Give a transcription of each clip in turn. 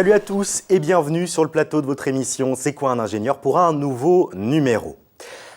Salut à tous et bienvenue sur le plateau de votre émission C'est quoi un ingénieur pour un nouveau numéro.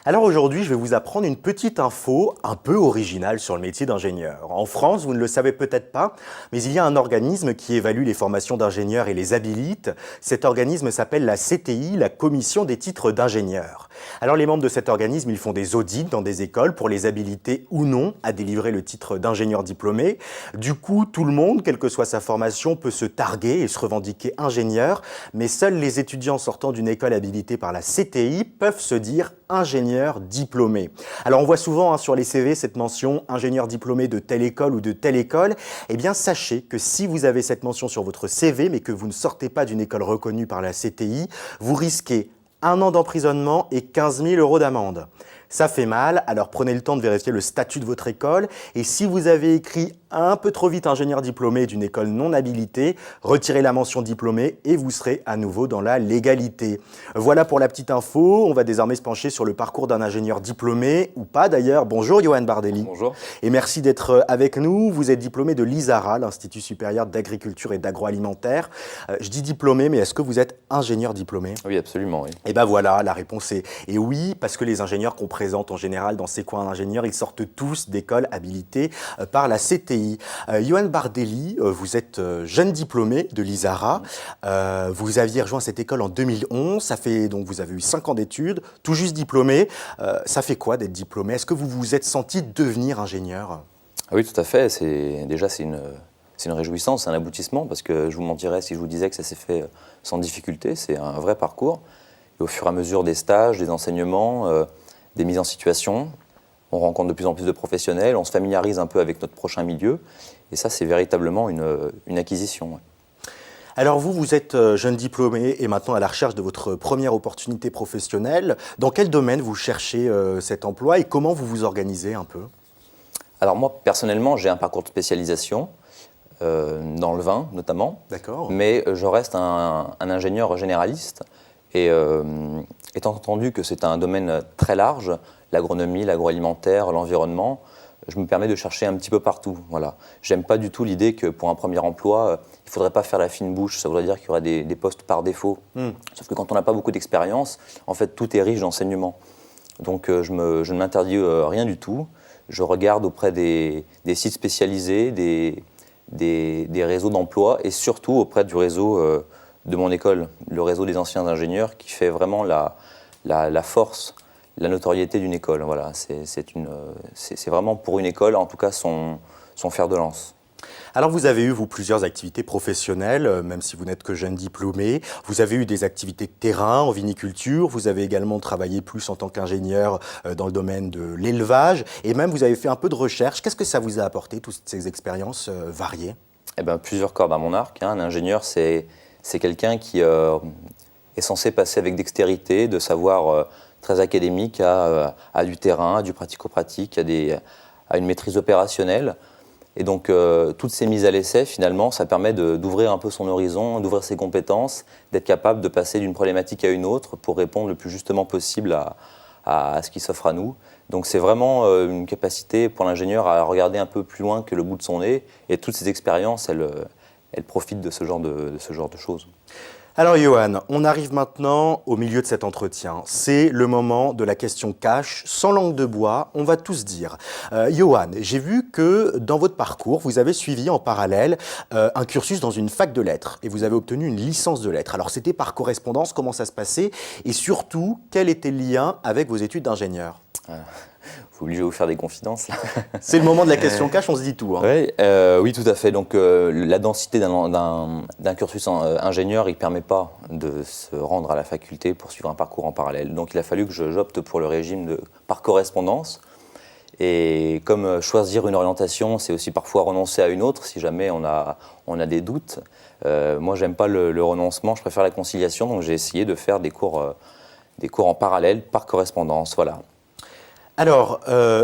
Alors aujourd'hui, je vais vous apprendre une petite info un peu originale sur le métier d'ingénieur. En France, vous ne le savez peut-être pas, mais il y a un organisme qui évalue les formations d'ingénieurs et les habilite. Cet organisme s'appelle la CTI, la Commission des titres d'ingénieur. Alors les membres de cet organisme, ils font des audits dans des écoles pour les habiliter ou non à délivrer le titre d'ingénieur diplômé. Du coup, tout le monde, quelle que soit sa formation, peut se targuer et se revendiquer ingénieur, mais seuls les étudiants sortant d'une école habilitée par la CTI peuvent se dire ingénieur diplômé. Alors on voit souvent sur les CV cette mention ingénieur diplômé de telle école ou de telle école. Eh bien sachez que si vous avez cette mention sur votre CV mais que vous ne sortez pas d'une école reconnue par la CTI, vous risquez 1 an d'emprisonnement et 15 000 € d'amende. Ça fait mal, alors prenez le temps de vérifier le statut de votre école et si vous avez écrit un peu trop vite ingénieur diplômé d'une école non habilitée, retirez la mention diplômé et vous serez à nouveau dans la légalité. Voilà pour la petite info, on va désormais se pencher sur le parcours d'un ingénieur diplômé ou pas d'ailleurs. Bonjour Johan Bardelli. Bonjour. Et merci d'être avec nous. Vous êtes diplômé de l'ISARA, l'Institut supérieur d'agriculture et d'agroalimentaire. Je dis diplômé, mais est-ce que vous êtes ingénieur diplômé ? Oui, absolument, oui. Et ben voilà, la réponse est oui, parce que les ingénieurs qu'on présente en général dans C'est quoi un ingénieur, ils sortent tous d'écoles habilitées par la CTI. Johan Bardelli, vous êtes jeune diplômé de l'ISARA. Vous aviez rejoint cette école en 2011. Ça fait donc vous avez eu 5 ans d'études, tout juste diplômé. Ça fait quoi d'être diplômé ? Est-ce que vous vous êtes senti devenir ingénieur ? Oui, tout à fait. C'est une réjouissance, un aboutissement, parce que je vous mentirais si je vous disais que ça s'est fait sans difficulté. C'est un vrai parcours. Et au fur et à mesure des stages, des enseignements, des mises en situation, on rencontre de plus en plus de professionnels, on se familiarise un peu avec notre prochain milieu. Et ça, c'est véritablement une acquisition. Ouais. Alors vous êtes jeune diplômé et maintenant à la recherche de votre première opportunité professionnelle. Dans quel domaine vous cherchez cet emploi et comment vous vous organisez un peu ? Alors moi, personnellement, j'ai un parcours de spécialisation, dans le vin notamment. D'accord. Mais je reste un ingénieur généraliste. Et étant entendu que c'est un domaine très large, l'agronomie, l'agroalimentaire, l'environnement, je me permets de chercher un petit peu partout. Voilà. J'aime pas du tout l'idée que pour un premier emploi, il faudrait pas faire la fine bouche. Ça voudrait dire qu'il y aurait des postes par défaut. Sauf que quand on n'a pas beaucoup d'expérience, en fait, tout est riche d'enseignement. Donc je ne m'interdis rien du tout. Je regarde auprès des sites spécialisés, des réseaux d'emploi et surtout auprès du réseau de mon école, le réseau des anciens ingénieurs qui fait vraiment la force, la notoriété d'une école. Voilà, c'est vraiment pour une école, en tout cas, son fer de lance. Alors vous avez eu, vous, plusieurs activités professionnelles, même si vous n'êtes que jeune diplômé. Vous avez eu des activités de terrain en viniculture, vous avez également travaillé plus en tant qu'ingénieur dans le domaine de l'élevage, et même vous avez fait un peu de recherche. Qu'est-ce que ça vous a apporté, toutes ces expériences variées ? Eh bien, plusieurs cordes à mon arc. Un ingénieur, c'est quelqu'un qui est censé passer avec dextérité, de savoir très académique à du terrain, à du pratico-pratique, à une maîtrise opérationnelle. Et donc, toutes ces mises à l'essai, finalement, ça permet d'ouvrir un peu son horizon, d'ouvrir ses compétences, d'être capable de passer d'une problématique à une autre pour répondre le plus justement possible à ce qui s'offre à nous. Donc, c'est vraiment une capacité pour l'ingénieur à regarder un peu plus loin que le bout de son nez. Et toutes ces expériences, elles profitent de ce genre de choses. Alors Johan, on arrive maintenant au milieu de cet entretien. C'est le moment de la question cash, sans langue de bois, on va tous dire. Johan, j'ai vu que dans votre parcours, vous avez suivi en parallèle un cursus dans une fac de lettres et vous avez obtenu une licence de lettres. Alors c'était par correspondance, comment ça se passait et surtout, quel était le lien avec vos études d'ingénieur ? Vous obligez de vous faire des confidences là. C'est le moment de la question cash, on se dit tout. Oui, oui, tout à fait. Donc la densité d'un cursus ingénieur, il ne permet pas de se rendre à la faculté pour suivre un parcours en parallèle. Donc il a fallu que j'opte pour le régime par correspondance. Et comme choisir une orientation, c'est aussi parfois renoncer à une autre, si jamais on a des doutes. Moi, j'aime pas le renoncement, je préfère la conciliation. Donc j'ai essayé de faire des cours en parallèle par correspondance. Voilà. Alors,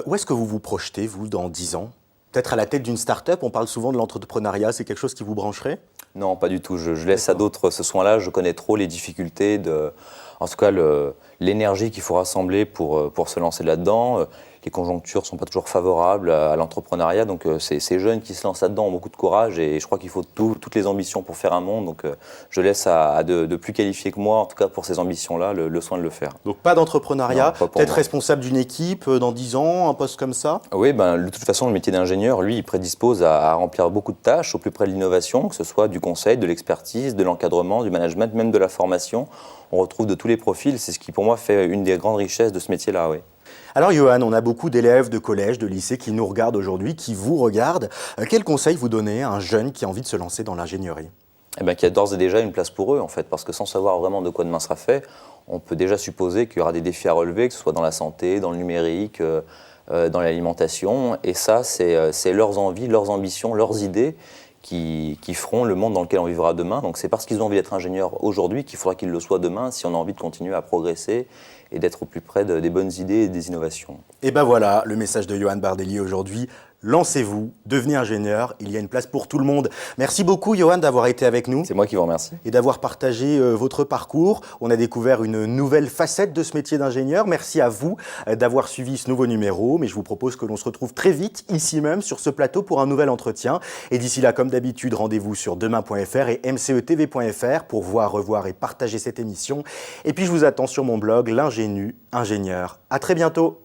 où est-ce que vous vous projetez, vous, dans 10 ans ? Peut-être à la tête d'une start-up, on parle souvent de l'entrepreneuriat, c'est quelque chose qui vous brancherait ? Non, pas du tout. Je laisse à d'autres ce soin-là. Je connais trop les difficultés, en tout cas l'énergie qu'il faut rassembler pour se lancer là-dedans, les conjonctures ne sont pas toujours favorables à l'entrepreneuriat. Donc ces jeunes qui se lancent là-dedans ont beaucoup de courage et je crois qu'il faut toutes les ambitions pour faire un monde. Donc je laisse à de plus qualifiés que moi, en tout cas pour ces ambitions-là, le soin de le faire. Donc pas d'entrepreneuriat, Non, pas pour peut-être moi. responsable d'une équipe dans 10 ans, un poste comme ça? Oui, de toute façon, le métier d'ingénieur, lui, il prédispose à remplir beaucoup de tâches au plus près de l'innovation, que ce soit du conseil, de l'expertise, de l'encadrement, du management, même de la formation. On retrouve de tous les profils. C'est ce qui, pour moi, fait une des grandes richesses de ce métier-là, oui. Alors Johan, on a beaucoup d'élèves de collège, de lycée qui nous regardent aujourd'hui, qui vous regardent. Quel conseil vous donnez à un jeune qui a envie de se lancer dans l'ingénierie? Qu'il y a d'ores et déjà une place pour eux, en fait, parce que sans savoir vraiment de quoi demain sera fait, on peut déjà supposer qu'il y aura des défis à relever, que ce soit dans la santé, dans le numérique, dans l'alimentation. Et ça, c'est leurs envies, leurs ambitions, leurs idées qui feront le monde dans lequel on vivra demain. Donc c'est parce qu'ils ont envie d'être ingénieurs aujourd'hui qu'il faudra qu'ils le soient demain si on a envie de continuer à progresser et d'être au plus près des bonnes idées et des innovations. Et ben voilà, le message de Johan Bardelli aujourd'hui. Lancez-vous, devenez ingénieur, il y a une place pour tout le monde. Merci beaucoup Johan d'avoir été avec nous. C'est moi qui vous remercie. Et d'avoir partagé votre parcours. On a découvert une nouvelle facette de ce métier d'ingénieur. Merci à vous d'avoir suivi ce nouveau numéro. Mais je vous propose que l'on se retrouve très vite, ici même, sur ce plateau pour un nouvel entretien. Et d'ici là, comme d'habitude, rendez-vous sur demain.fr et mcetv.fr pour voir, revoir et partager cette émission. Et puis je vous attends sur mon blog, l'Ingénu Ingénieur. À très bientôt.